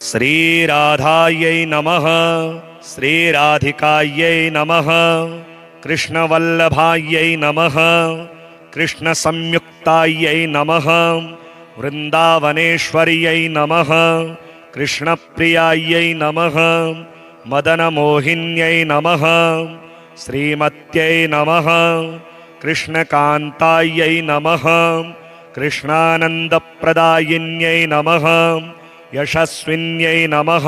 श्रीराधायै नमः। श्रीराधिकायै नमः। कृष्णवल्लभायै नमः। कृष्णसंयुक्तायै नमः। वृन्दावनेश्वर्यै नमः। कृष्णप्रियायै नमः। मदनमोहिन्यै नमः। श्रीमत्यै नमः। कृष्णकान्तायै नमः। कृष्णानन्दप्रदायिन्यै नमः। यशस्विन्यै नमः।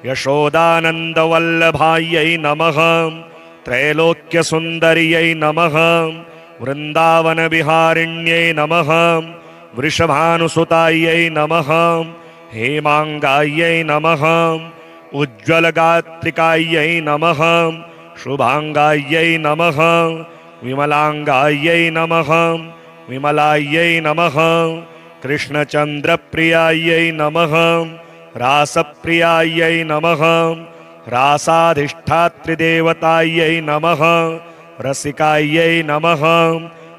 यशोदानन्दवल्लभायै नमः। त्रैलोक्यसुन्दर्यै नमः। वृन्दावनविहारिण्यै नमः। वृषभानुसुतायै नमः। हेमाङ्गायै नमः। उज्ज्वलगात्रिकायै नमः। शुभाङ्गायै नमः। विमलाङ्गायै नमः। विमलायै नमः। कृष्णचन्द्रप्रियायै नमः। रासप्रियायै नमः। रासाधिष्ठात्रिदेवतायै नमः। रसिकायै नमः।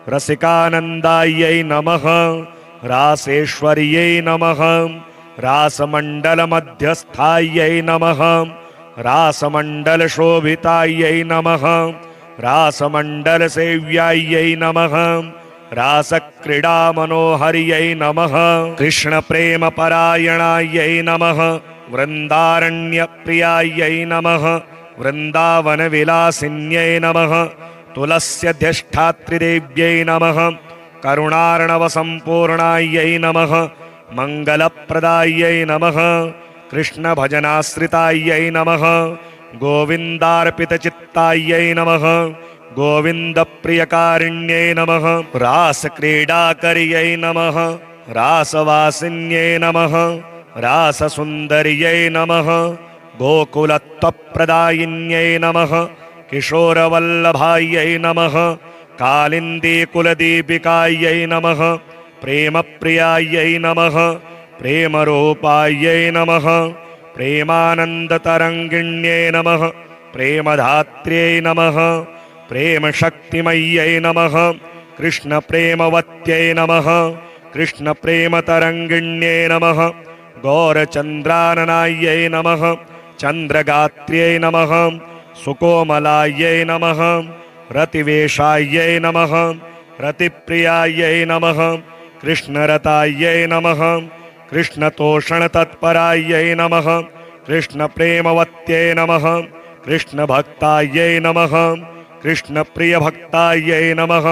रसिकानन्दायै नमः। रासेश्वर्यै नमः। रासमण्डलमध्यस्थायै नमः। रासमण्डलशोभितायै नमः। रासमण्डलसेव्यायै नमः। रासक्रीडामनोहर्यै नमः। कृष्णप्रेमपरायणायै नमः। वृन्दारण्यप्रियायै नमः। वृन्दावनविलासिन्यै नमः। तुलस्यध्यष्ठात्रिदेव्यै नमः। करुणार्णवसम्पूर्णायै नमः। मङ्गलप्रदायै नमः। कृष्णभजनाश्रितायै नमः। गोविन्दार्पितचित्तायै नमः। गोविन्दप्रियकारिण्यै नमः। रासक्रीडाकर्यै नमः। रासवासिन्यै नमः। राससुन्दर्यै नमः। गोकुलत्वप्रदायिन्यै नमः। किशोरवल्लभायै नमः। कालिन्दीकुलदीपिकायै नमः। प्रेमप्रियायै नमः। प्रेमरूपायै नमः। प्रेमानन्दतरङ्गिण्यै नमः। प्रेमधात्र्यै नमः। प्रेमशक्तिमय्यै नमः। कृष्णप्रेमवत्यै नमः। कृष्णप्रेमतरङ्गिण्यै नमः। गौरचन्द्राननायै नमः। चन्द्रगात्र्यै नमः। सुकोमलायै नमः। रतिवेशायै नमः। रतिप्रियायै नमः। कृष्णरतायै नमः। कृष्णतोषणतत्परायै नमः। कृष्णप्रेमवत्यै नमः। कृष्णभक्तायै नमः। कृष्णप्रियभक्तायै नमः।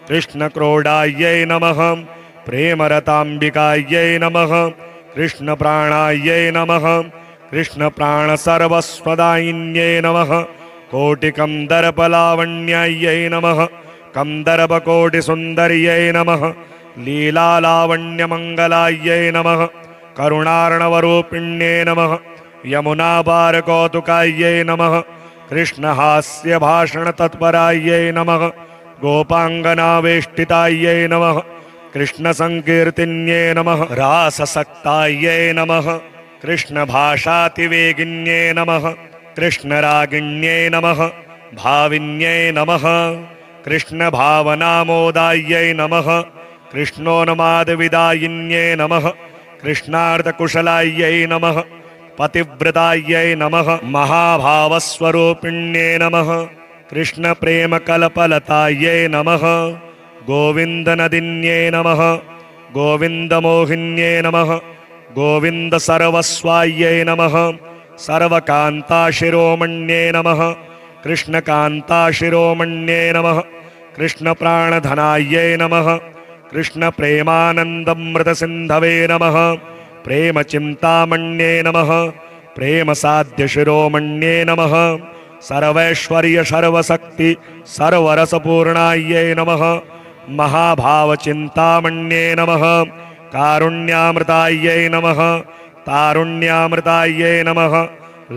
कृष्णक्रोडायै नमः। प्रेमरताम्बिकायै नमः। कृष्णप्राणायै नमः। कृष्णप्राणसर्वस्वदायिन्यै नमः। कोटिकन्दर्पलावण्यायै नमः। कन्दर्पकोटिसुन्दर्यै नमः। लीलालावण्यमङ्गलायै नमः। करुणार्णवरूपिण्यै नमः। यमुनापारकौतुकायै नमः। कृष्णहास्यभाषणतत्परायै नमः। गोपाङ्गनावेष्टितायै नमः। कृष्णसङ्कीर्तिन्यै नमः। राससक्तायै नमः। कृष्णभाषातिवेगिन्यै नमः। कृष्णरागिण्यै नमः। भाविन्यै नमः। कृष्णभावनामोदायै नमः। कृष्णोन्मादविदायिन्यै नमः। कृष्णार्धकुशलायै नमः। पतिव्रतायै नमः। महाभावस्वरूपिण्यै नमः। कृष्णप्रेमकल्पलतायै नमः। गोविन्दनदिन्यै नमः। गोविन्दमोहिन्यै नमः। गोविन्दसर्वस्वायै नमः। सर्वकान्ताशिरोमण्यै नमः। कृष्णकान्ताशिरोमण्यै नमः। कृष्णप्राणधनायै नमः। कृष्णप्रेमानन्दमृतसिन्धवे नमः। प्रेमचिन्तामण्ये नमः। प्रेमसाध्यशिरोमण्ये नमः। सर्वैश्वर्यसर्वशक्ति सर्वरसपूर्णायै नमः। महाभावचिन्तामण्ये नमः। कारुण्यामृतायै नमः। तारुण्यामृतायै नमः।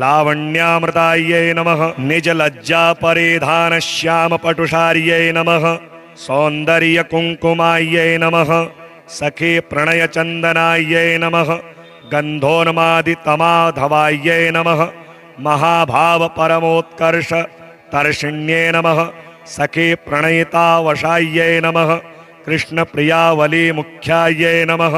लावण्यामृतायै नमः। निजलज्जापरिधानश्यामपटुषार्यै नमः। सौन्दर्यकुङ्कुमायै नमः। सखी प्रणयचन्दनायै नमः। गन्धोन्मादितमाधवायै नमः। महाभावपरमोत्कर्ष तर्षिण्यै नमः। सखी प्रणयितावशायै नमः। कृष्णप्रियावलीमुख्यायै नमः।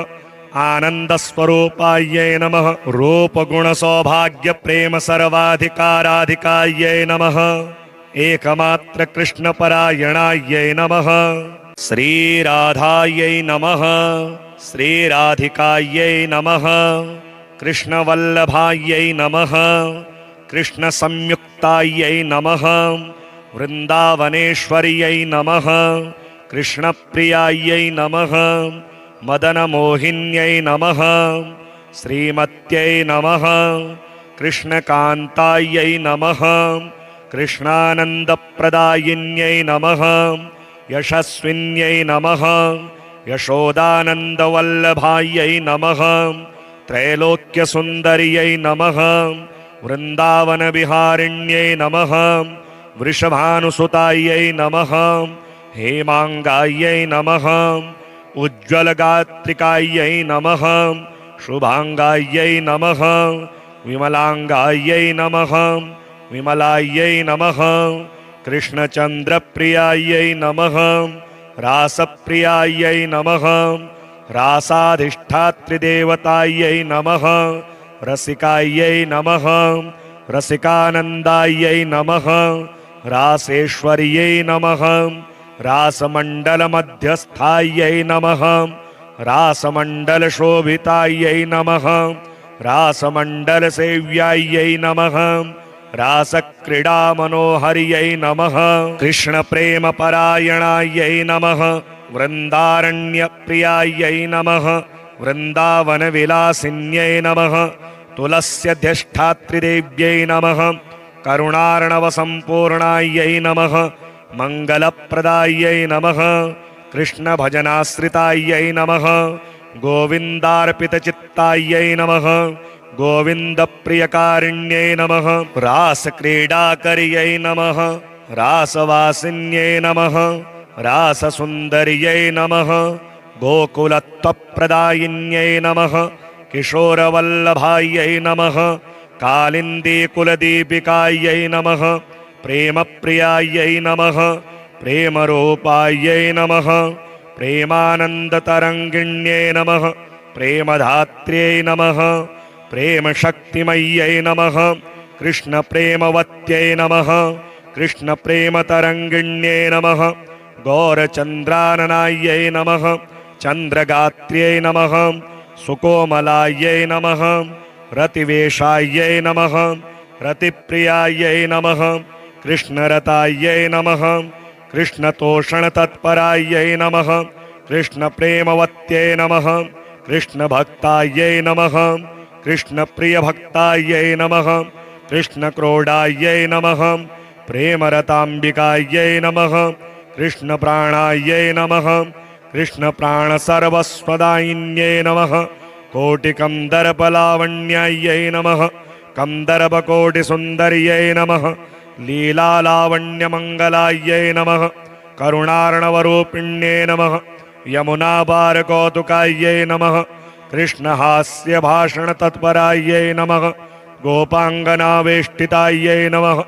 आनन्दस्वरूपायै नमः रूपगुणसौभाग्यप्रेम सर्वाधिकाराधिकायै नमः एकमात्रकृष्णपरायणायै नमः श्रीराधायै नमः श्रीराधिकायै नमः कृष्णवल्लभायै नमः कृष्णसंयुक्तायै नमः वृन्दावनेश्वर्यै नमः कृष्णप्रियायै नमः मदनमोहिन्यै नमः श्रीमत्यै नमः कृष्णकान्तायै नमः कृष्णानन्दप्रदायिन्यै नमः यशस्विन्यै नमः यशोदानन्दवल्लभायै नमः त्रैलोक्यसुन्दर्यै नमः वृन्दावनविहारिण्यै नमः वृषभानुसुतायै नमः हेमाङ्गायै नमः उज्ज्वलगात्रिकायै नमः शुभाङ्गायै नमः विमलाङ्गायै नमः विमलायै नमः कृष्णचन्द्रप्रियायै नमः रासप्रियायै नमः रासाधिष्ठात्रिदेवतायै नमः रसिकायै नमः रसिकानन्दायै नमः रासेश्वर्यै नमः रासमण्डलमध्यस्थायै नमः रासमण्डलशोभितायै नमः रासमण्डलसेव्यायै नमः रासक्रीडामनोहर्यै नमः कृष्णप्रेमपरायणायै नमः वृन्दारण्यप्रियायै नमः वृन्दावनविलासिन्यै नमः तुलस्यध्यष्ठात्रिदेव्यै नमः करुणार्णवसम्पूर्णायै नमः मङ्गलप्रदायै नमः कृष्णभजनाश्रितायै नमः गोविन्दार्पितचित्तायै नमः गोविन्दप्रियकारिण्यै नमः रासक्रीडाकर्यै नमः रासवासिन्यै नमः राससुन्दर्यै नमः गोकुलत्वप्रदायिन्यै नमः किशोरवल्लभायै नमः कालिन्दीकुलदीपिकायै नमः प्रेमप्रियायै नमः प्रेमरूपायै नमः प्रेमानन्दतरङ्गिण्यै नमः प्रेमधात्र्यै नमः प्रेमशक्तिमय्यै नमः कृष्णप्रेमवत्यै नमः कृष्णप्रेमतरङ्गिण्यै नमः गौरचन्द्राननायै नमः चन्द्रगात्र्यै नमः सुकोमलायै नमः रतिवेशायै नमः रतिप्रियायै नमः कृष्णरतायै नमः कृष्णतोषणतत्परायै नमः कृष्णप्रेमवत्यै नमः कृष्णभक्तायै नमः कृष्णप्रियभक्तायै नमः कृष्णक्रोडायै नमः प्रेमरताम्बिकायै नमः कृष्णप्राणायै नमः कृष्णप्राणसर्वस्वदायिन्यै नमः कोटिकन्दर्पलावण्यायै नमः कन्दर्पकोटिसुन्दर्यै नमः लीलालावण्यमङ्गलायै नमः करुणार्णवरूपिण्यै नमः यमुनापारकौतुकायै नमः कृष्णहास्यभाषणतत्परायै नमः गोपाङ्गनावेष्टितायै नमः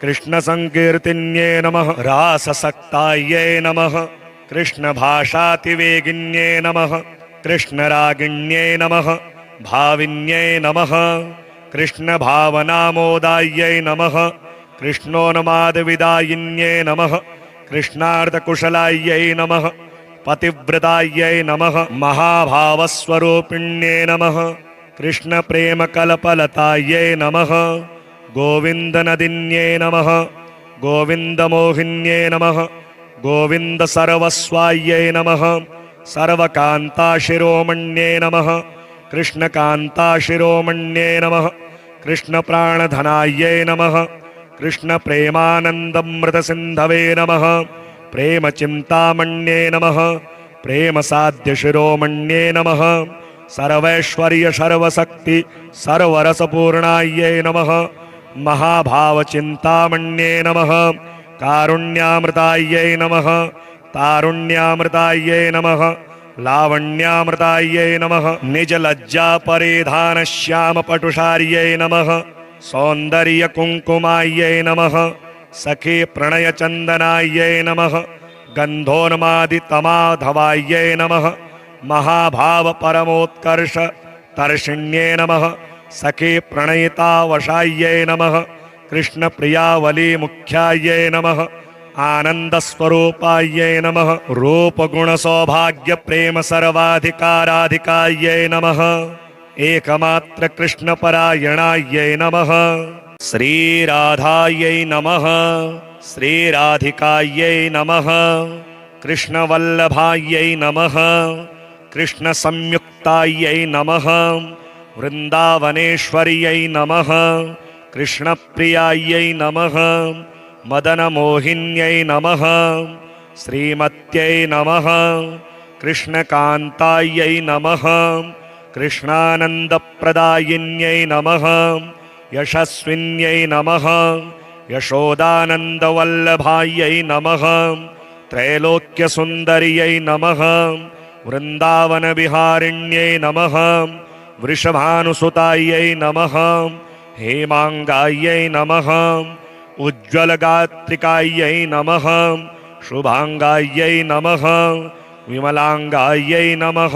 कृष्णसङ्कीर्तिन्यै नमः राससक्तायै नमः कृष्णभाषातिवेगिन्यै नमः कृष्णरागिण्यै नमः भाविन्यै नमः कृष्णभावनामोदायै नमः कृष्णोन्मादविदायिन्यै नमः कृष्णार्धकुशलायै नमः पतिव्रतायै नमः महाभावस्वरूपिण्यै नमः कृष्णप्रेमकल्पलतायै नमः गोविन्दनदिन्यै नमः गोविन्दमोहिन्यै नमः गोविन्दसर्वस्वायै नमः सर्वकान्ताशिरोमण्यै नमः कृष्णकान्ताशिरोमण्यै नमः कृष्णप्राणधनायै नमः कृष्णप्रेमानन्दमृतसिन्धवे नमः प्रेमचिन्तामण्ये नमः प्रेमसाध्यशिरोमण्ये नमः सर्वैश्वर्यसर्वशक्ति सर्वरसपूर्णायै नमः महाभावचिन्तामण्ये नमः कारुण्यामृतायै नमः तारुण्यामृतायै नमः लावण्यामृतायै नमः निजलज्जापरिधानश्यामपटुशार्यै नमः सौन्दर्यकुङ्कुमायै नमः सखी प्रणयचन्दनायै नमः गन्धोन्मादितमाधवायै नमः महाभाव परमोत्कर्ष तर्षिण्ये नमः सखे प्रणयितावशायै नमः कृष्णप्रियावली मुख्यायै नमः आनन्दस्वरूपायै नमः रूपगुणसौभाग्यप्रेम सर्वाधिकाराधिकायै नमः एकमात्र कृष्णपरायणायै नमः श्रीराधायै नमः श्रीराधिकायै नमः कृष्णवल्लभायै नमः कृष्णसंयुक्तायै नमः वृन्दावनेश्वर्यै नमः कृष्णप्रियायै नमः मदनमोहिन्यै नमः श्रीमत्यै नमः कृष्णकान्तायै नमः कृष्णानन्दप्रदायिन्यै नमः यशस्विन्यै नमः यशोदानन्दवल्लभायै नमः त्रैलोक्यसुन्दर्यै नमः वृन्दावनविहारिण्यै नमः वृषभानुसुतायै नमः हेमाङ्गायै नमः उज्ज्वलगात्रिकायै नमः शुभाङ्गायै नमः विमलाङ्गायै नमः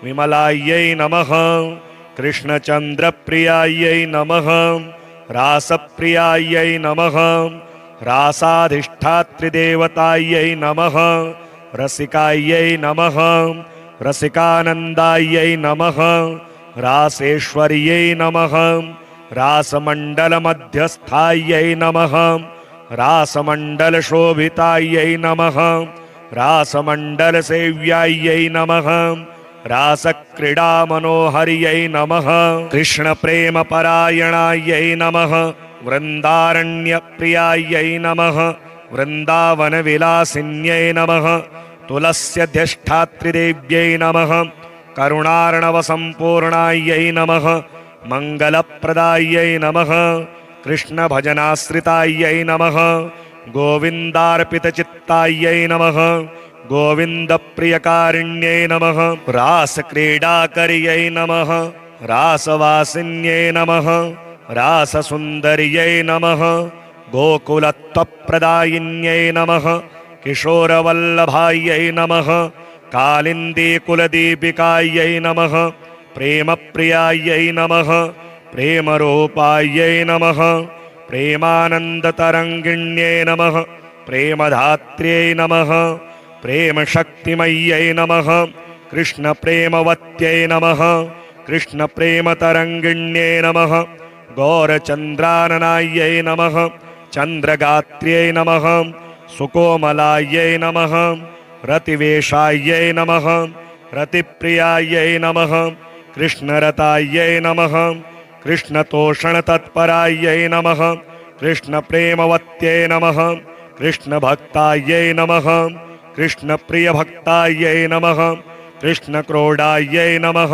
विमलायै नमः कृष्णचन्द्रप्रियायै नमः रासप्रियायै नमः रासाधिष्ठात्रिदेवतायै नमः रसिकायै नमः रसिकानन्दायै नमः रासेश्वर्यै नमः रासमण्डलमध्यस्थायै नमः रासमण्डलशोभितायै नमः रासमण्डलसेव्यायै नमः रासक्रीडामनोहर्यै नमः कृष्णप्रेमपरायणायै नमः वृन्दारण्यप्रियायै नमः वृन्दावनविलासिन्यै नमः तुलस्यधिष्ठात्रिदेव्यै नमः करुणार्णवसम्पूर्णायै नमः मङ्गलप्रदायै नमः कृष्णभजनाश्रितायै नमः गोविन्दार्पितचित्तायै नमः गोविन्दप्रियकारिण्यै नमः रासक्रीडाकर्यै नमः रासवासिन्यै नमः राससुन्दर्यै नमः गोकुलत्वप्रदायिन्यै नमः किशोरवल्लभायै नमः कालिन्दीकुलदीपिकायै नमः प्रेमप्रियायै नमः प्रेमरूपायै नमः प्रेमानन्दतरङ्गिण्यै नमः प्रेमधात्र्यै नमः प्रेमशक्तिमय्यै नमः कृष्णप्रेमवत्यै नमः कृष्णप्रेमतरङ्गिण्यै नमः गौरचन्द्राननायै नमः चन्द्रगात्र्यै नमः सुकोमलायै नमः रतिवेशायै नमः रतिप्रियायै नमः कृष्णरतायै नमः कृष्णतोषणतत्परायै नमः कृष्णप्रेमवत्यै नमः कृष्णभक्तायै नमः कृष्णप्रियभक्तायै नमः कृष्णक्रोडायै नमः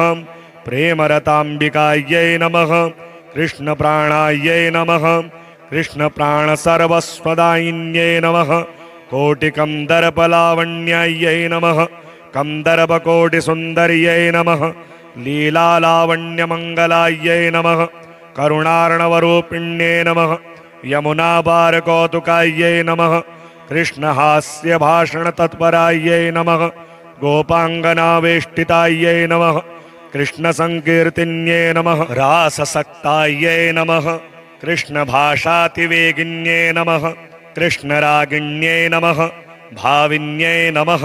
प्रेमरताम्बिकायै नमः कृष्णप्राणायै नमः कृष्णप्राणसर्वस्वदायिन्यै नमः कोटिकन्दर्पलावण्यायै नमः कन्दर्पकोटिसुन्दर्यै नमः लीलालावण्यमङ्गलायै नमः करुणार्णवरूपिण्यै नमः यमुनापारकौतुकायै नमः कृष्णहास्यभाषणतत्परायै नमः गोपाङ्गनावेष्टितायै नमः कृष्णसङ्कीर्तिन्यै नमः राससक्तायै नमः कृष्णभाषातिवेगिन्यै नमः कृष्णरागिण्यै नमः भाविन्यै नमः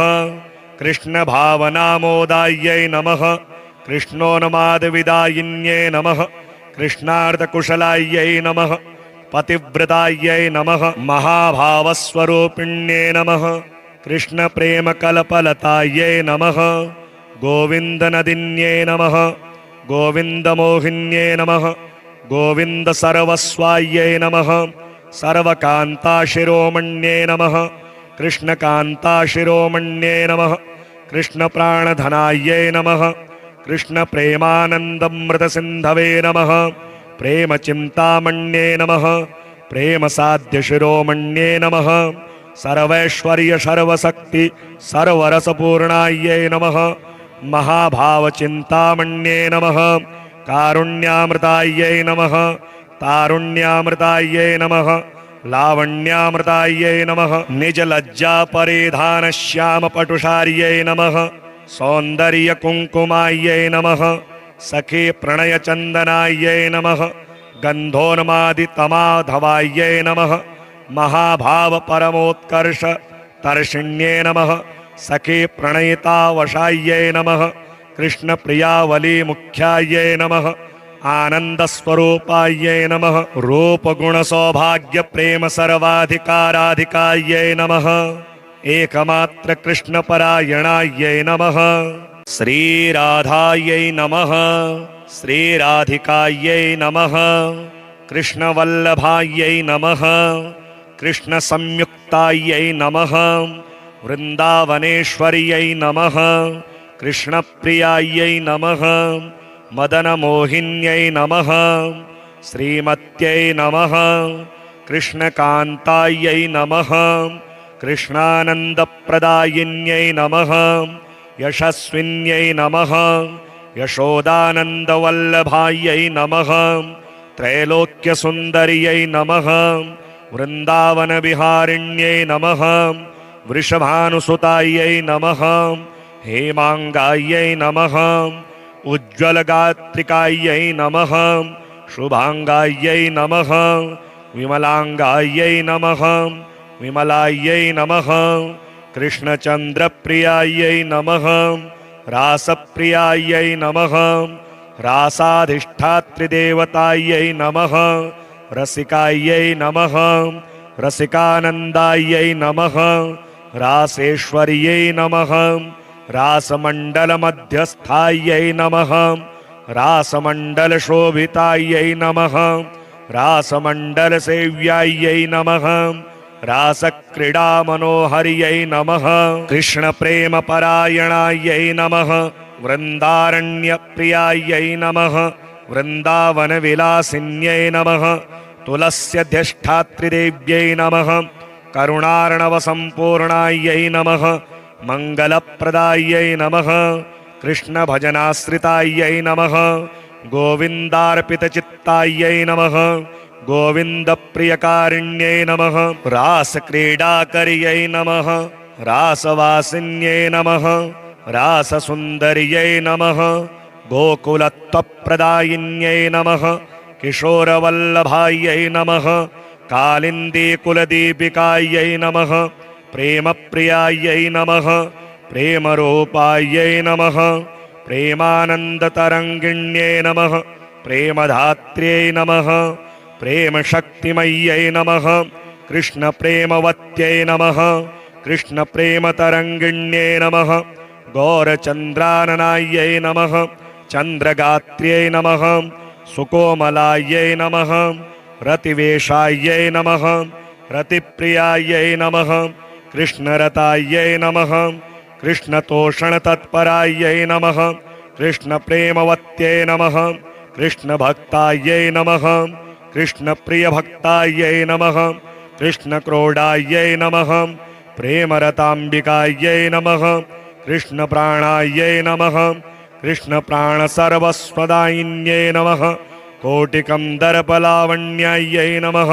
कृष्णभावनामोदायै नमः कृष्णोन्मादविदायिन्यै नमः कृष्णार्धकुशलायै नमः पतिव्रतायै नमः महाभावस्वरूपिण्यै नमः कृष्णप्रेमकल्पलतायै नमः गोविन्दनदिन्यै नमः गोविन्दमोहिन्यै नमः गोविन्दसर्वस्वायै नमः सर्वकान्ताशिरोमण्यै नमः कृष्णकान्ताशिरोमण्यै नमः कृष्णप्राणधनायै नमः कृष्णप्रेमानन्दमृतसिन्धवे नमः प्रेमचिन्तामण्ये नमः प्रेमसाध्यशिरोमण्ये नमः सर्वैश्वर्यसर्वशक्ति सर्वरसपूर्णायै नमः महाभावचिन्तामण्ये नमः कारुण्यामृतायै नमः तारुण्यामृतायै नमः लावण्यामृतायै नमः निजलज्जापरिधानश्यामपटुषार्यै नमः सौन्दर्यकुङ्कुमायै नमः सखी प्रणयचन्दनायै नमः गन्धोन्मादितमाधवायै नमः महाभावपरमोत्कर्ष तर्षिण्ये नमः सखी प्रणयितावशायै नमः कृष्णप्रियावलीमुख्यायै नमः आनन्दस्वरूपायै नमः रूपगुणसौभाग्यप्रेम सर्वाधिकाराधिकायै नमः एकमात्र कृष्णपरायणायै नमः श्रीराधायै नमः श्रीराधिकायै नमः कृष्णवल्लभायै नमः कृष्णसंयुक्तायै नमः वृन्दावनेश्वर्यै नमः कृष्णप्रियायै नमः मदनमोहिन्यै नमः श्रीमत्यै नमः कृष्णकान्तायै नमः कृष्णानन्दप्रदायिन्यै नमः यशस्विन्यै नमः यशोदानन्दवल्लभायै नमः त्रैलोक्यसुन्दर्यै नमः वृन्दावनविहारिण्यै नमः वृषभानुसुतायै नमः हेमाङ्गायै नमः उज्ज्वलगात्रिकायै नमः शुभाङ्गायै नमः विमलाङ्गायै नमः विमलायै नमः कृष्णचन्द्रप्रियायै नमः रासप्रियायै नमः रासाधिष्ठात्रिदेवतायै नमः रसिकायै नमः रसिकानन्दायै नमः रासेश्वर्यै नमः रासमण्डलमध्यस्थायै नमः रासमण्डलशोभितायै नमः रासमण्डलसेव्यायै नमः रासक्रीडामनोहर्यै नमः कृष्णप्रेमपरायणायै नमः वृन्दारण्यप्रियायै नमः वृन्दावनविलासिन्यै नमः तुलस्यध्यष्ठात्रिदेव्यै नमः करुणार्णवसम्पूर्णायै नमः मङ्गलप्रदायै नमः कृष्णभजनाश्रितायै नमः गोविन्दार्पितचित्तायै नमः गोविन्दप्रियकारिण्यै नमः रासक्रीडाकर्यै नमः रासवासिन्यै नमः राससुन्दर्यै नमः गोकुलत्वप्रदायिन्यै नमः किशोरवल्लभायै नमः कालिन्दीकुलदीपिकायै नमः प्रेमप्रियायै नमः प्रेमरूपायै नमः प्रेमानन्दतरङ्गिण्यै नमः प्रेमधात्र्यै नमः प्रेमशक्तिमय्यै नमः कृष्णप्रेमवत्यै नमः कृष्णप्रेमतरङ्गिण्यै नमः गौरचन्द्राननायै नमः चन्द्रगात्र्यै नमः सुकोमलायै नमः रतिवेशायै नमः रतिप्रियायै नमः कृष्णरतायै नमः कृष्णतोषणतत्परायै नमः कृष्णप्रेमवत्यै नमः कृष्णभक्तायै नमः कृष्णप्रियभक्तायै नमः कृष्णक्रोडायै नमः प्रेमरताम्बिकायै नमः कृष्णप्राणायै नमः कृष्णप्राणसर्वस्वदायिन्यै नमः कोटिकन्दर्पलावण्यायै नमः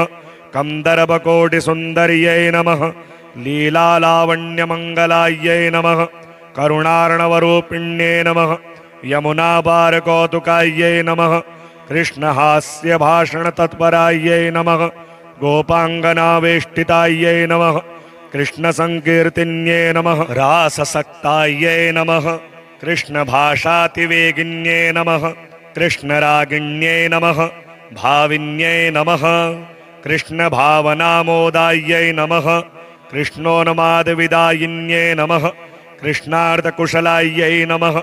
कन्दर्पकोटिसुन्दर्यै नमः लीलालावण्यमङ्गलायै नमः करुणार्णवरूपिण्यै नमः यमुनापारकौतुकायै नमः कृष्णहास्यभाषणतत्परायै नमः गोपाङ्गनावेष्टितायै नमः कृष्णसङ्कीर्तिन्यै नमः राससक्तायै नमः कृष्णभाषातिवेगिन्यै नमः कृष्णरागिण्यै नमः भाविन्यै नमः कृष्णभावनामोदायै नमः कृष्णोन्मादविदायिन्यै नमः कृष्णार्धकुशलायै नमः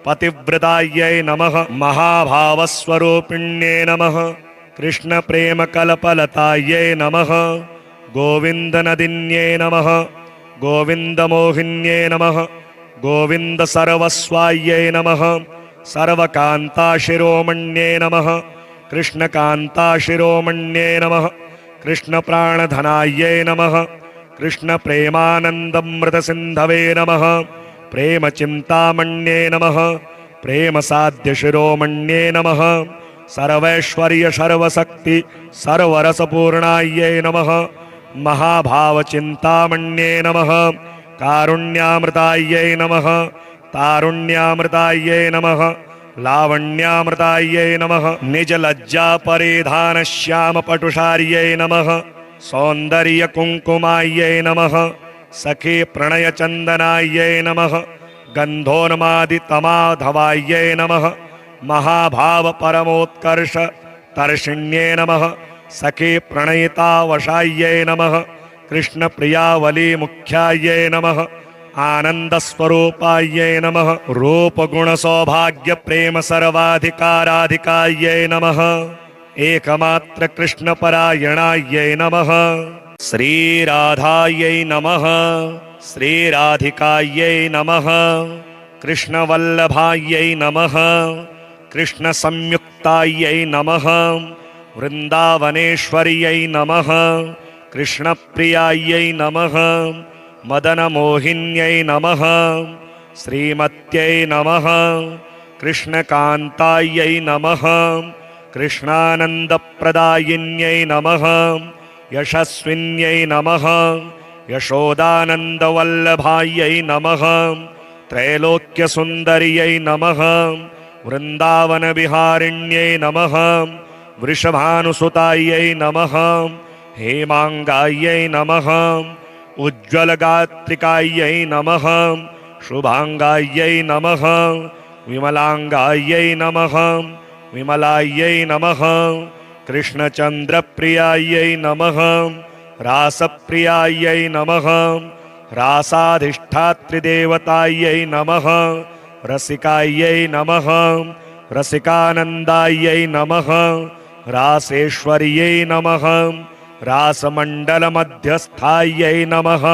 पतिव्रतायै नमः महाभावस्वरूपिण्यै नमः कृष्णप्रेमकल्पलतायै नमः गोविन्दनदिन्यै नमः गोविन्दमोहिन्यै नमः गोविन्दसर्वस्वायै नमः सर्वकान्ताशिरोमण्यै नमः कृष्णकान्ताशिरोमण्यै नमः कृष्णप्राणधनायै नमः कृष्णप्रेमानन्दमृतसिन्धवे नमः प्रेमचिन्तामण्ये नमः प्रेमसाध्यशिरोमण्ये नमः सर्वैश्वर्यसर्वशक्ति सर्वरसपूर्णायै नमः महाभावचिन्तामण्ये नमः कारुण्यामृतायै नमः तारुण्यामृतायै नमः लावण्यामृतायै नमः निजलज्जापरिधानश्यामपटुषार्यै नमः सौन्दर्यकुङ्कुमायै नमः सखी प्रणयचन्दनायै नमः गन्धोन्मादितमाधवायै नमः महाभावपरमोत्कर्ष तर्षिण्यै नमः सखी प्रणयितावशायै नमः कृष्णप्रियावलीमुख्यायै नमः आनन्दस्वरूपायै नमः रूपगुणसौभाग्यप्रेम सर्वाधिकाराधिकायै नमः एकमात्र कृष्णपरायणायै नमः श्रीराधायै नमः श्रीराधिकायै नमः कृष्णवल्लभायै नमः कृष्णसंयुक्तायै नमः वृन्दावनेश्वर्यै नमः कृष्णप्रियायै नमः मदनमोहिन्यै नमः श्रीमत्यै नमः कृष्णकान्तायै नमः कृष्णानन्दप्रदायिन्यै नमः यशस्विन्यै नमः यशोदानन्दवल्लभायै नमः त्रैलोक्यसुन्दर्यै नमः वृन्दावनविहारिण्यै नमः वृषभानुसुतायै नमः हेमाङ्गायै नमः उज्ज्वलगात्रिकायै नमः शुभाङ्गायै नमः विमलाङ्गायै नमः विमलायै नमः कृष्णचन्द्रप्रियायै नमः रासप्रियायै नमः रासाधिष्ठात्रिदेवतायै नमः रसिकायै नमः रसिकानन्दायै नमः रासेश्वर्यै नमः रासमण्डलमध्यस्थायै नमः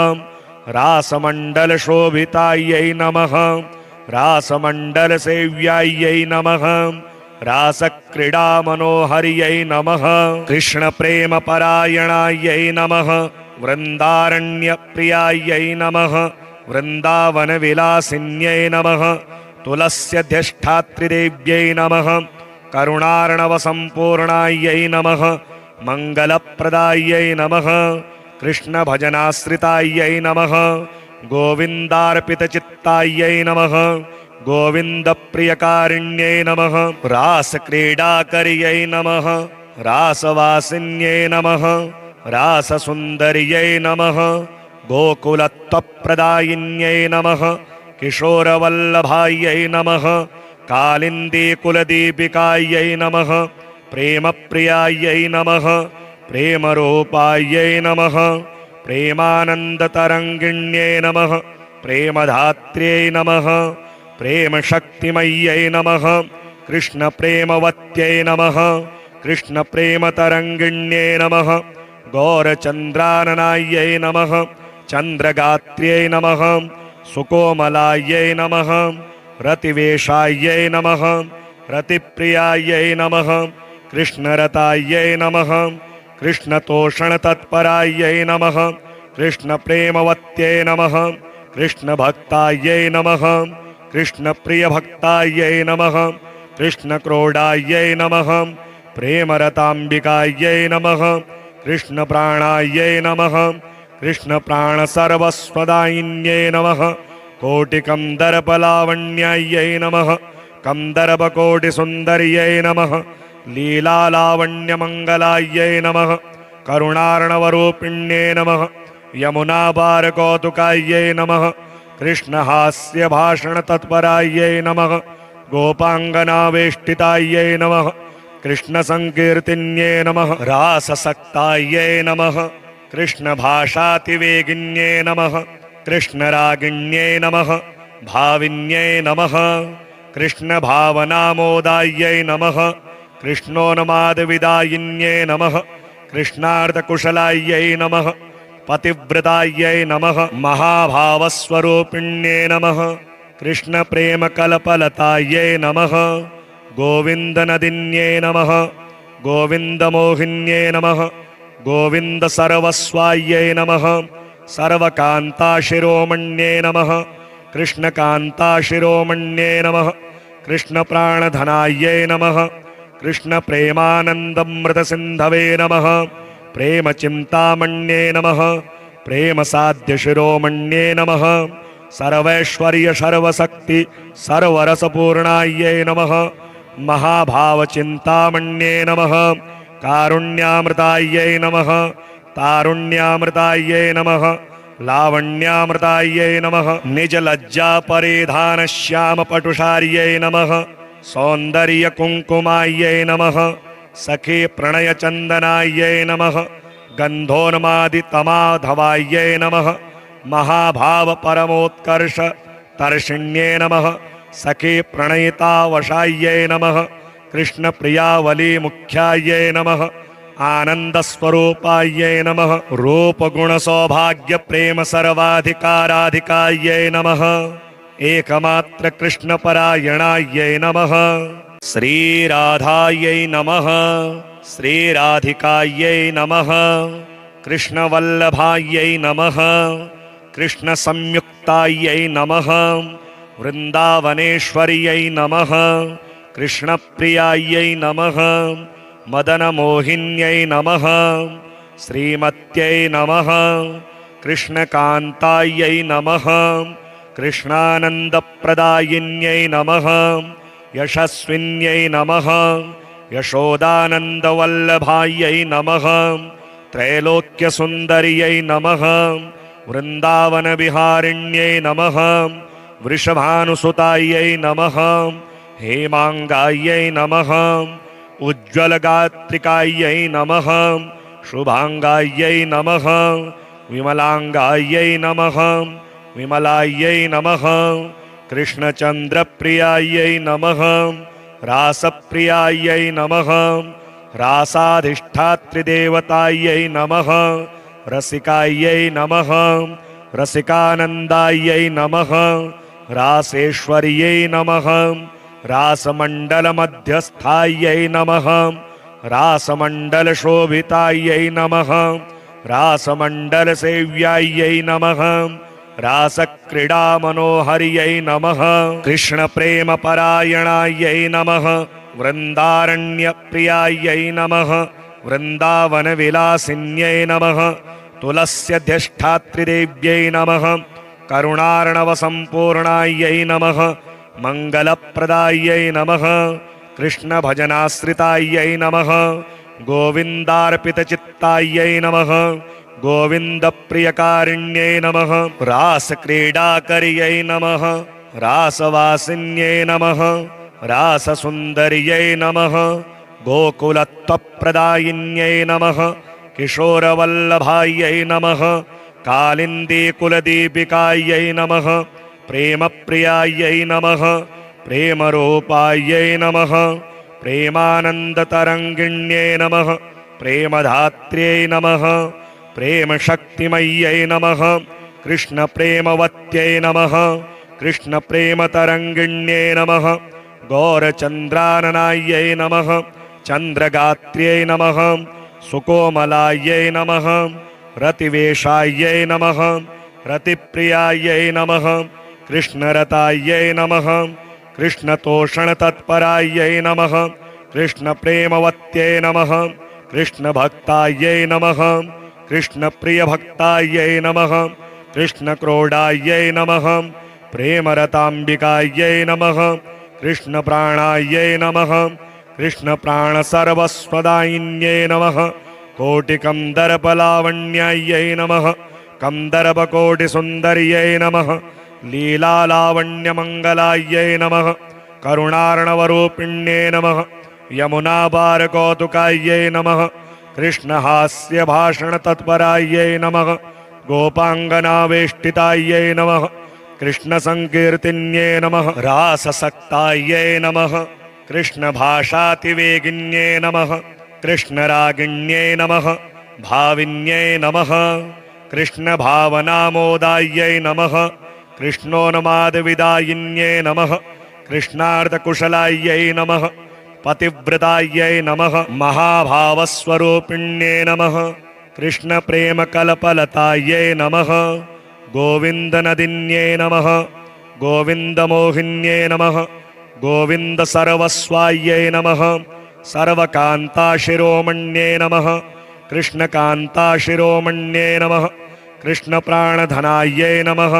रासमण्डलशोभितायै नमः रासमण्डलसेव्यायै नमः रासक्रीडामनोहर्यै नमः कृष्णप्रेमपरायणायै नमः वृन्दारण्यप्रियायै नमः वृन्दावनविलासिन्यै नमः तुलस्यधिष्ठात्रिदेव्यै नमः करुणार्णवसम्पूर्णायै नमः मङ्गलप्रदायै नमः कृष्णभजनाश्रितायै नमः गोविन्दार्पितचित्तायै नमः गोविन्दप्रियकारिण्यै नमः रासक्रीडाकर्यै नमः रासवासिन्यै नमः राससुन्दर्यै नमः गोकुलत्वप्रदायिन्यै नमः किशोरवल्लभायै नमः कालिन्दीकुलदीपिकायै नमः प्रेमप्रियायै नमः प्रेमरूपायै नमः प्रेमानन्दतरङ्गिण्यै नमः प्रेमधात्र्यै नमः प्रेमशक्तिमय्यै नमः कृष्णप्रेमवत्यै नमः कृष्णप्रेमतरङ्गिण्यै नमः गौरचन्द्राननायै नमः चन्द्रगात्र्यै नमः सुकोमलायै नमः रतिवेशायै नमः रतिप्रियायै नमः कृष्णरतायै नमः कृष्णतोषणतत्परायै नमः कृष्णप्रेमवत्यै नमः कृष्णभक्तायै नमः कृष्णप्रियभक्तायै नमः कृष्णक्रोडायै नमः प्रेमरताम्बिकायै नमः कृष्णप्राणायै नमः कृष्णप्राणसर्वस्वदायिन्यै नमः कोटिकन्दर्पलावण्यायै नमः कन्दर्पकोटिसुन्दर्यै नमः लीलालावण्यमङ्गलायै नमः करुणार्णवरूपिण्यै नमः यमुनापारकौतुकायै नमः कृष्णहास्यभाषणतत्परायै नमः गोपाङ्गनावेष्टितायै नमः कृष्णसङ्कीर्तिन्यै नमः राससक्तायै नमः कृष्णभाषातिवेगिन्यै नमः कृष्णरागिण्यै नमः भाविन्यै नमः कृष्णभावनामोदायै नमः कृष्णोन्मादविदायिन्यै नमः कृष्णार्धकुशलायै नमः पतिव्रतायै नमः महाभावस्वरूपिण्यै नमः कृष्णप्रेमकल्पलतायै नमः गोविन्दनदिन्यै नमः गोविन्दमोहिन्यै नमः गोविन्दसर्वस्वायै नमः सर्वकान्ताशिरोमण्यै नमः कृष्णकान्ताशिरोमण्यै नमः कृष्णप्राणधनायै नमः कृष्णप्रेमानन्दमृतसिन्धवे नमः प्रेमचिन्तामण्ये नमः प्रेमसाध्यशिरोमण्ये नमः सर्वैश्वर्य सर्वशक्ति सर्वरसपूर्णायै नमः महाभावचिन्तामण्ये नमः कारुण्यामृतायै नमः तारुण्यामृतायै नमः लावण्यामृतायै नमः निजलज्जा परिधान श्याम पटुषार्यै नमः सौन्दर्य कुङ्कुमायै नमः सखी प्रणय चन्दनायै नमः गन्धोन्मादितमाधवायै नमः महाभाव परमोत्कर्ष तर्षिण्ये नमः सखी प्रणयितावशायै नमः कृष्णप्रियावली मुख्यायै नमः आनन्दस्वरूपायै नमः रूपगुणसौभाग्य प्रेम सर्वाधिकाराधिकायै नमः एकमात्र कृष्णपरायणायै नमः श्रीराधायै नमः श्रीराधिकायै नमः कृष्णवल्लभायै नमः कृष्णसंयुक्तायै नमः वृन्दावनेश्वर्यै नमः कृष्णप्रियायै नमः मदनमोहिन्यै नमः श्रीमत्यै नमः कृष्णकान्तायै नमः कृष्णानन्दप्रदायिन्यै नमः यशस्विन्यै नमः यशोदानन्दवल्लभायै नमः त्रैलोक्यसुन्दर्यै नमः वृन्दावनविहारिण्यै नमः वृषभानुसुतायै नमः हेमाङ्गायै नमः उज्ज्वलगात्रिकायै नमः शुभाङ्गायै नमः विमलाङ्गायै नमः विमलायै नमः कृष्णचन्द्रप्रियायै नमः रासप्रियायै नमः रासाधिष्ठात्रिदेवतायै नमः रसिकायै नमः रसिकानन्दायै नमः रासेश्वर्यै नमः रासमण्डलमध्यस्थायै नमः रासमण्डलशोभितायै नमः रासमण्डलसेव्यायै नमः रासक्रीडामनोहर्यै नमः कृष्णप्रेमपरायणायै नमः वृन्दारण्यप्रियायै नमः वृन्दावनविलासिन्यै नमः तुलस्यधिष्ठात्रिदेव्यै नमः करुणार्णवसम्पूर्णायै नमः मङ्गलप्रदायै नमः कृष्णभजनाश्रितायै नमः गोविन्दार्पितचित्तायै नमः गोविन्दप्रियकारिण्यै नमः रासक्रीडाकर्यै नमः रासवासिन्यै नमः राससुन्दर्यै नमः गोकुलत्वप्रदायिन्यै नमः किशोरवल्लभायै नमः कालिन्दीकुलदीपिकायै नमः प्रेमप्रियायै नमः प्रेमरूपायै नमः प्रेमानन्दतरङ्गिण्यै नमः प्रेमधात्र्यै नमः प्रेमशक्तिमय्यै नमः कृष्णप्रेमवत्यै नमः कृष्णप्रेमतरङ्गिण्यै नमः गौरचन्द्राननायै नमः चन्द्रगात्र्यै नमः सुकोमलायै नमः रतिवेशायै नमः रतिप्रियायै नमः कृष्णरतायै नमः कृष्णतोषणतत्परायै नमः कृष्णप्रेमवत्यै नमः कृष्णभक्तायै नमः कृष्णप्रियभक्तायै नमः कृष्णक्रोडायै नमः प्रेमरताम्बिकायै नमः कृष्णप्राणायै नमः कृष्णप्राणसर्वस्वदायिन्यै नमः कोटिकन्दर्पलावण्यायै नमः कन्दर्पकोटिसुन्दर्यै नमः लीलालावण्यमङ्गलायै नमः करुणार्णवरूपिण्यै नमः यमुनापारकौतुकायै नमः कृष्णहास्यभाषणतत्परायै नमः गोपाङ्गनावेष्टितायै नमः कृष्णसङ्कीर्तिन्यै नमः राससक्तायै नमः कृष्णभाषातिवेगिन्यै नमः कृष्णरागिण्यै नमः भाविन्यै नमः कृष्णभावनामोदायै नमः कृष्णोन्मादविदायिन्यै नमः कृष्णार्धकुशलायै नमः पतिव्रतायै नमः महाभावस्वरूपिण्यै नमः कृष्णप्रेमकल्पलतायै नमः गोविन्दनदिन्यै नमः गोविन्दमोहिन्यै नमः गोविन्दसर्वस्वायै नमः सर्वकान्ताशिरोमण्यै नमः कृष्णकान्ताशिरोमण्यै नमः कृष्णप्राणधनायै नमः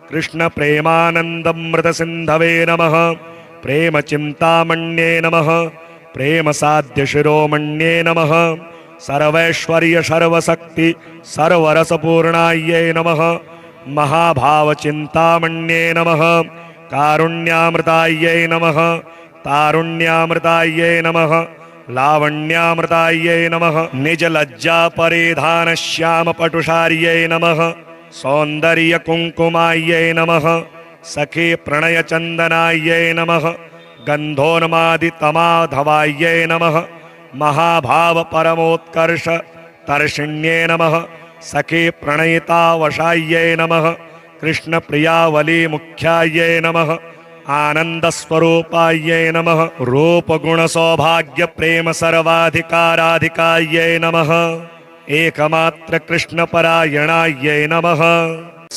कृष्ण प्रेमानंदमृत सिंधवे नमः प्रेम चिंतामण्ये नमः प्रेम साध्य शिरोमण्ये नमः सर्वैश्वर्य सर्वशक्ति सर्वरसपूर्णायै नमः महाभाव चिंतामण्ये नमः कारुण्यामृतायै नमः तारुण्यामृतायै नमः लावण्यामृतायै नमः निज लज्जा परिधान श्याम पटुषार्यै नमः सौंदर्य कुंकुमायै नमः सखी प्रणय चंदनायै नमः गंधोन्मादितमाधवायै नमः महाभाव परमोत्कर्ष तर्षिण्ये नमः सखी प्रणयितावशायै नमः कृष्ण प्रियावली मुख्यायै नमः आनंद स्वरूपायै नमः रूप गुण सौभाग्य प्रेम सर्वाधिकाराधिकायै नमः एकमात्र कृष्ण परायणायै नमः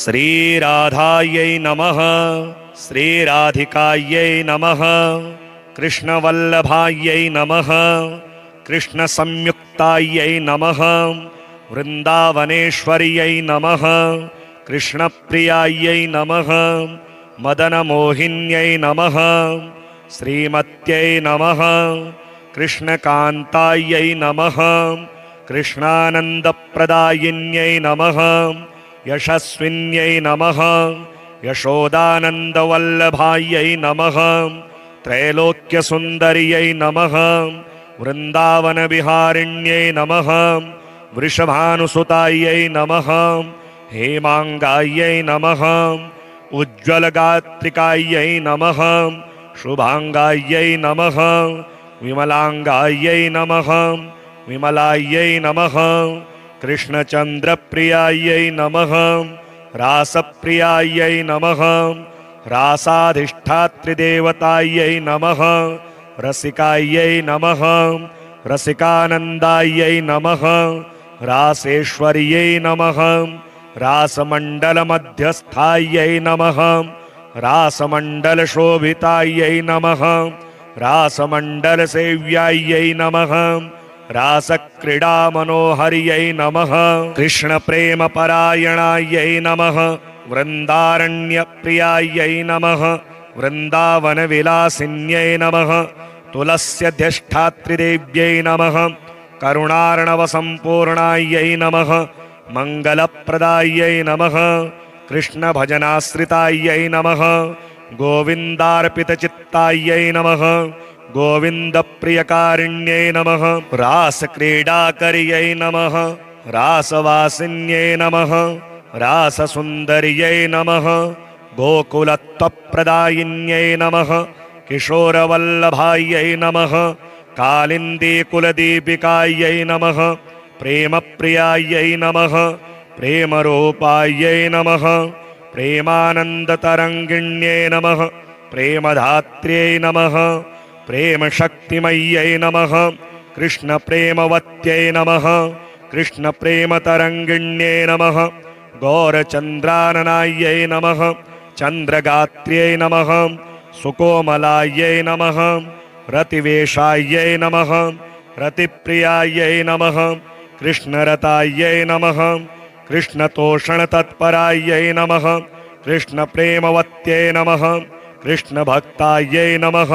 श्रीराधायै नमः श्रीराधिकायै नमः कृष्णवल्लभायै नमः कृष्ण संयुक्तायै नमः वृंदावनेश्वर्यै नमः कृष्णप्रियायै नमः मदनमोहिन्यै नमः श्रीमत्यै नमः कृष्णकान्तायै नमः कृष्णानन्दप्रदायिन्यै नमः यशस्विन्यै नमः यशोदानन्दवल्लभायै नमः त्रैलोक्यसुन्दर्यै नमः वृन्दावनविहारिण्यै नमः वृषभानुसुतायै नमः हेमाङ्गायै नमः उज्ज्वलगात्रिकायै नमः शुभाङ्गायै नमः विमलाङ्गायै नमः विमलायै नमः कृष्णचन्द्रप्रियायै नमः रासप्रियायै नमः रासाधिष्ठात्रिदेवतायै नमः रसिकायै नमः रसिकानन्दायै नमः रासेश्वर्यै नमः रासमण्डलमध्यस्थायै नमः रासमण्डलशोभितायै नमः रासमण्डलसेव्यायै नमः रासक्रीडामनोहर्यै नमः कृष्णप्रेमपरायणायै नमः वृन्दारण्यप्रियायै नमः वृन्दावनविलासिन्यै नमः तुलस्यध्यष्ठात्रिदेव्यै नमः करुणार्णवसम्पूर्णायै नमः मङ्गलप्रदायै नमः कृष्णभजनाश्रितायै नमः गोविन्दार्पितचित्तायै नमः गोविन्दप्रियकारिण्यै नमः रासक्रीडाकर्यै नमः रासवासिन्यै नमः राससुन्दर्यै नमः गोकुलत्वप्रदायिन्यै नमः किशोरवल्लभायै नमः कालिन्दीकुलदीपिकायै नमः प्रेमप्रियायै नमः प्रेमरूपायै नमः प्रेमानन्दतरङ्गिण्यै नमः प्रेमधात्र्यै नमः प्रेमशक्तिमय्यै नमः कृष्णप्रेमवत्यै नमः कृष्णप्रेमतरङ्गिण्यै नमः गौरचन्द्राननायै नमः चन्द्रगात्र्यै नमः सुकोमलायै नमः रतिवेशायै नमः रतिप्रियायै नमः कृष्णरतायै नमः कृष्णतोषणतत्परायै नमः कृष्णप्रेमवत्यै नमः कृष्णभक्तायै नमः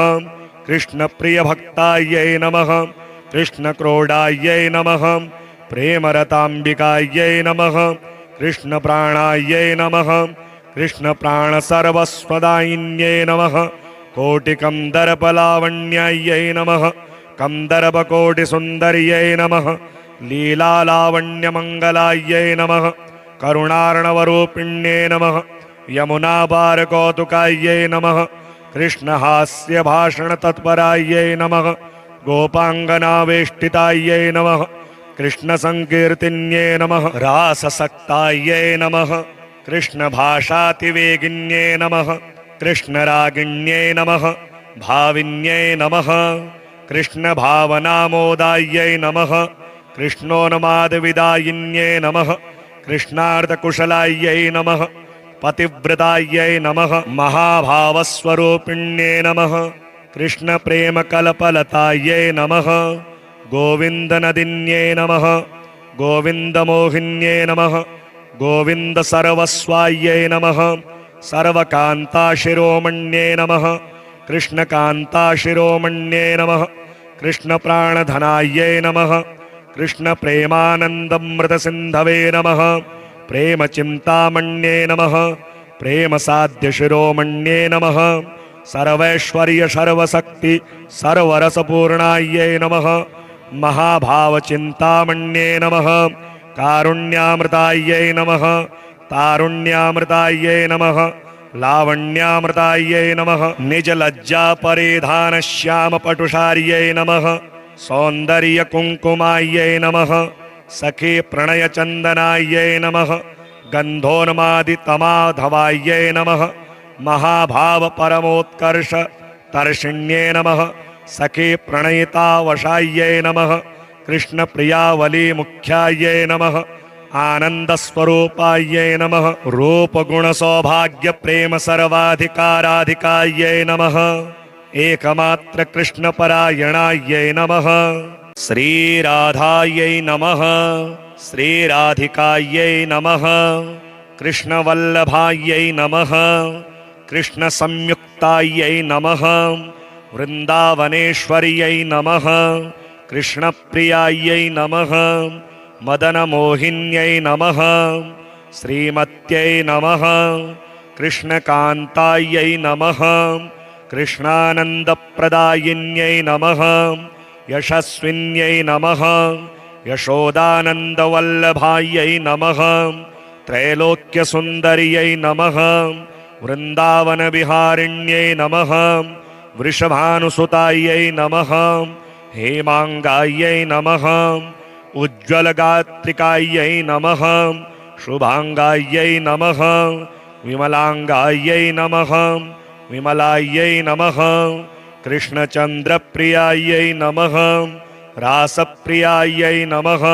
कृष्णप्रियभक्तायै नमः कृष्णक्रोडायै नमः प्रेमरताम्बिकायै नमः कृष्णप्राणायै नमः कृष्णप्राणसर्वस्वदायिन्यै नमः कोटिकन्दर्पलावण्यायै नमः कन्दर्पकोटिसुन्दर्यै नमः लीलालावण्यमङ्गलायै नमः करुणार्णवरूपिण्यै नमः यमुनापारकौतुकायै नमः कृष्णहास्यभाषणतत्परायै नमः गोपाङ्गनावेष्टितायै नमः कृष्णसङ्कीर्तिन्यै नमः राससक्तायै नमः कृष्णभाषातिवेगिन्यै नमः कृष्णरागिण्यै नमः भाविन्यै नमः कृष्णभावनामोदायै नमः कृष्णोन्मादविदायिन्यै नमः कृष्णार्धकुशलायै नमः पतिव्रतायै नमः महाभावस्वरूपिण्यै नमः कृष्णप्रेमकल्पलतायै नमः गोविन्दनदिन्यै नमः गोविन्दमोहिन्यै नमः गोविन्दसर्वस्वायै नमः सर्वकान्ताशिरोमण्ये नमः कृष्णकान्ताशिरोमण्ये नमः कृष्णप्राणधनायै नमः कृष्णप्रेमानन्दमृतसिन्धवे नमः प्रेमचिन्तामण्ये नमः प्रेमसाध्यशिरोमण्ये नमः सर्वैश्वर्य सर्वशक्ति सर्वरसपूर्णायै नमः महाभावचिन्तामण्ये नमः कारुण्यामृतायै नमः तारुण्यामृतायै नमः लावण्यामृतायै नमः निजलज्जापरिधानश्यामपटुषार्यै नमः सौन्दर्यकुङ्कुमायै नमः सखी प्रणयचन्दनायै नमः गन्धोन्मादितमाधवायै नमः महाभावपरमोत्कर्ष तर्षिण्ये नमः सखी प्रणयितावशायै नमः कृष्णप्रियावलीमुख्यायै नमः आनन्दस्वरूपायै नमः रूपगुणसौभाग्यप्रेम सर्वाधिकाराधिकायै नमः एकमात्र कृष्णपरायणायै नमः श्रीराधायै नमः श्रीराधिकायै नमः कृष्णवल्लभायै नमः कृष्णसंयुक्तायै नमः वृन्दावनेश्वर्यै नमः कृष्णप्रियायै नमः मदनमोहिन्यै नमः श्रीमत्यै नमः कृष्णकान्तायै नमः कृष्णानन्दप्रदायिन्यै नमः यशस्विन्यै नमः यशोदानन्दवल्लभायै नमः त्रैलोक्यसुन्दर्यै नमः वृन्दावनविहारिण्यै नमः वृषभानुसुतायै नमः हेमाङ्गायै नमः उज्ज्वलगात्रिकायै नमः शुभाङ्गायै नमः विमलाङ्गायै नमः विमलायै नमः कृष्णचन्द्रप्रियायै नमः रासप्रियायै नमः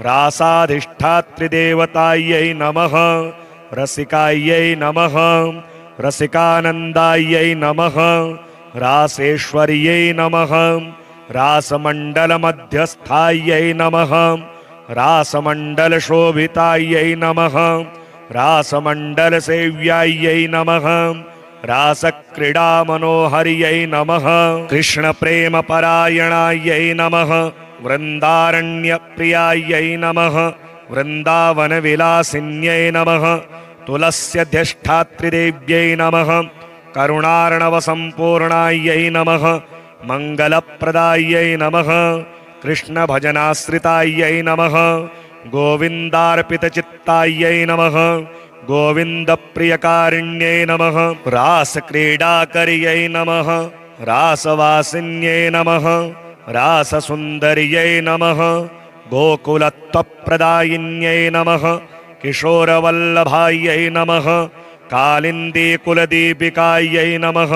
रासाधिष्ठात्रिदेवतायै नमः रसिकायै नमः रसिकानन्दायै नमः रासेश्वर्यै नमः रासमण्डलमध्यस्थायै नमः रासमण्डलशोभितायै नमः रासमण्डलसेव्यायै नमः रासक्रीडामनोहर्यै नमः कृष्णप्रेमपरायणायै नमः वृन्दारण्यप्रियायै नमः वृन्दावनविलासिन्यै नमः तुलस्यधिष्ठात्रिदेव्यै नमः करुणार्णवसम्पूर्णायै नमः मङ्गलप्रदायै नमः कृष्णभजनाश्रितायै नमः गोविन्दार्पितचित्तायै नमः गोविन्दप्रियकारिण्यै नमः रासक्रीडाकर्यै नमः रासवासिन्यै नमः राससुन्दर्यै नमः गोकुलत्वप्रदायिन्यै नमः किशोरवल्लभायै नमः कालिन्दीकुलदीपिकायै नमः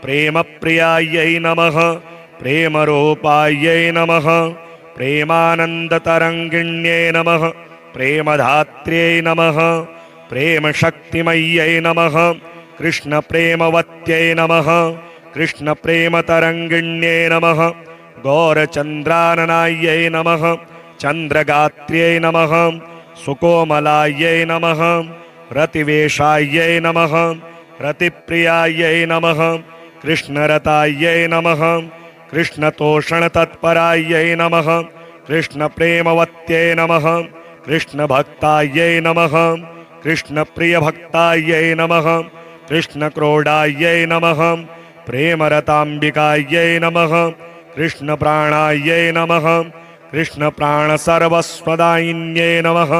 प्रेमप्रियायै नमः प्रेमरूपायै नमः प्रेमानन्दतरङ्गिण्यै नमः प्रेमधात्र्यै नमः प्रेमशक्तिमय्यै नमः कृष्णप्रेमवत्यै नमः कृष्णप्रेमतरङ्गिण्यै नमः गौरचन्द्राननायै नमः चन्द्रगात्र्यै नमः सुकोमलायै नमः रतिवेशायै नमः रतिप्रियायै नमः कृष्णरतायै नमः कृष्णतोषणतत्परायै नमः कृष्णप्रेमवत्यै नमः कृष्णभक्तायै नमः कृष्णप्रियभक्तायै नमः कृष्णक्रोडायै नमः प्रेमरताम्बिकायै नमः कृष्णप्राणायै नमः कृष्णप्राणसर्वस्वदायिन्यै नमः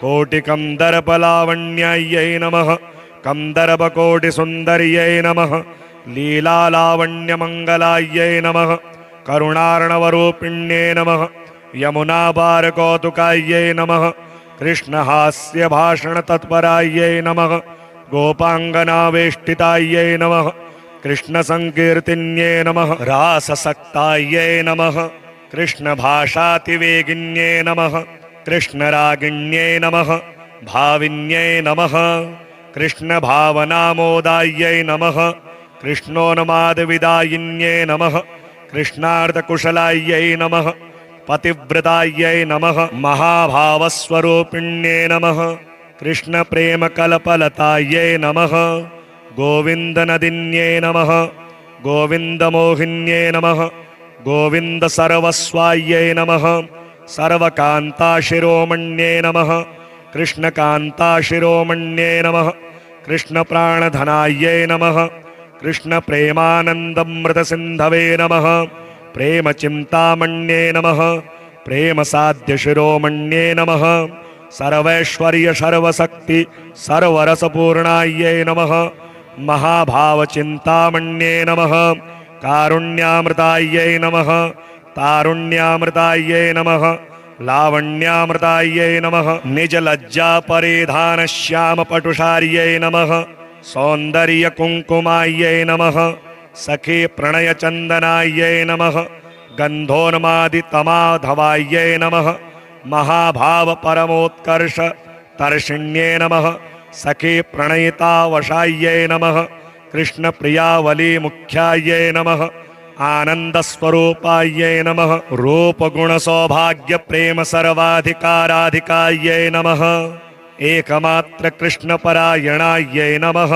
कोटिकन्दर्पलावण्यायै नमः कन्दर्पकोटिसुन्दर्यै नमः लीलालावण्यमङ्गलायै नमः करुणार्णवरूपिण्यै नमः यमुनापारकौतुकायै नमः कृष्णहास्यभाषणतत्परायै नमः गोपाङ्गनावेष्टितायै नमः कृष्णसङ्कीर्तिन्यै नमः राससक्तायै नमः कृष्णभाषातिवेगिन्यै नमः कृष्णरागिण्यै नमः भाविन्यै नमः कृष्णभावनामोदायै नमः कृष्णोन्मादविदायिन्यै नमः कृष्णार्धकुशलायै नमः पतिव्रतायै नमः महाभावस्वरूपिण्यै नमः कृष्णप्रेमकल्पलतायै नमः गोविन्दनदिन्यै नमः गोविन्दमोहिन्यै नमः गोविन्दसर्वस्वायै नमः सर्वकान्ताशिरोमण्यै नमः कृष्णकान्ताशिरोमण्यै नमः कृष्णप्राणधनायै नमः कृष्णप्रेमानन्दमृतसिन्धवे नमः प्रेमचिन्तामण्ये नमः प्रेमसाध्यशिरोमण्ये नमः सर्वैश्वर्य सर्वशक्ति सर्वरसपूर्णायै नमः महाभावचिन्तामण्ये नमः कारुण्यामृतायै नमः तारुण्यामृतायै नमः लावण्यामृतायै नमः निजलज्जापरिधानश्यामपटुषार्यै नमः सौन्दर्यकुङ्कुमायै नमः सखी प्रणयचन्दनायै नमः गन्धोन्मादितमाधवायै नमः महाभावपरमोत्कर्ष तर्षिण्यै नमः सखी प्रणयितावशायै नमः कृष्णप्रियावलीमुख्यायै नमः आनन्दस्वरूपायै नमः रूपगुणसौभाग्यप्रेम सर्वाधिकाराधिकायै नमः एकमात्र कृष्णपरायणायै नमः।